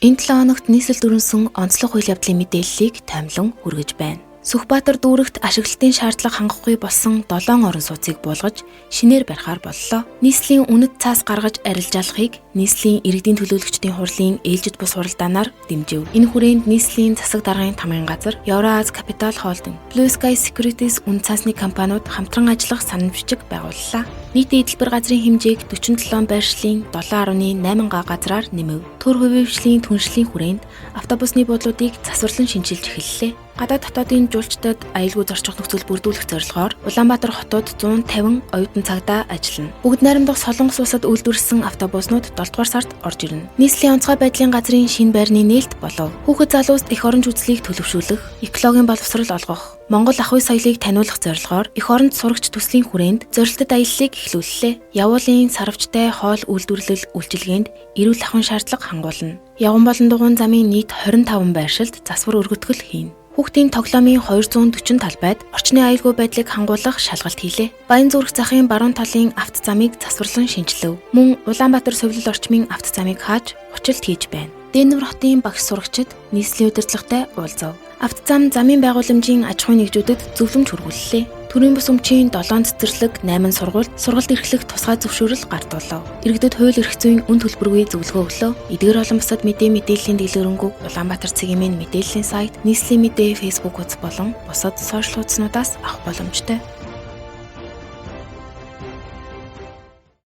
Энэ 7 хоногт нийслэл дүрмсэн онцлог үйл явдлын мэдээллийг таймлан хүргэж байна. Сүхбаатар дүүрэгт ашиглалтын шаардлага хангахгүй болсон 7 орон сууцыг буулгаж шинээр барихаар боллоо. Нийслэлийн үнэт цаас гаргаж арилжаалахыг нийслэлийн иргэдийн төлөөлөгчдийн хурлын ээлжид бус хуралдаанаар дэмжив. Энэ хүрээнд нийслэлийн засаг даргын тамгын газар, Евроаз Capital Holding, Blue Sky Securities үнэт цаасны компаниуд хамтран ажиллах санал бичиг байгууллаа. Нийтийн эдэлбэр газрын хэмжээг 47 байршлын 7.8 га газраар нэмэв. Төр хувьвшлийн түншлийн хүрээнд автобусны буудлуудыг засварлан шинжилж эхэллээ. Гадаад дотоодын жуулчдад аюулгүй зорчих нөхцөл бүрдүүлэх зорилгоор Улаанбаатар хотод 150 оюутан цагдаа ажиллана. Бүгд найрамдах Солонгос улсад үйлдвэрлэсэн автобуснууд 7 дугаар сард орж ирнэ. Нийслэлийн онцгой байдлын газрын шинэ байрны нээлт болов. Хүүхэд залууст эх оронч үзлийг төлөвшүүлэх, экологийн боловсрол олгох, Монгол ах уй соёлыг таниулах зорилгоор эх оронд сурагч төслийн хүрээнд зорилттой аяллыг эхлүүллээ. Явуулын сарвчтай хоол үйлдвэрлэл үйлчилгээнд эрүүл ахуйн шаардлага хангуулна. Явган болон дугуйн замын нийт 25 байршилд засвар өргөтгөл хийн. Хүүхдийн тоглоомын 240 талбайд орчны аюулгүй байдлыг хангуулах шалгалт хийлээ. Баян зүрх захын баруун талын авто замыг засварлан шинжилв. Мөн Улаанбаатар сувлал орчмын авто замыг хааж училт хийж байна. Дэнвэр хотын багш сурагчид нийслэлийн удирдлагатай уулзав. Авто зам замын байгууламжийн аж ахуйн нэгжүүдэд зөвлөмж хүргүүллээ. Төрийн бус өмчийн 7 цэцэрлэг 8 сургалт эрхлэх тусгай зөвшөөрөл гартуулав. Иргэдэд хууль эрх зүйн үн төлбөргүй зөвлөгөө өглөө. Эдгээр олон бусад мэдээллийн дэлгэрэнгүй Улаанбаатар цэгийн мэдээллийн сайт, нийслэлийн мэдээ Facebook хуудас болон бусад сошиал хуудаснуудаас авах боломжтой.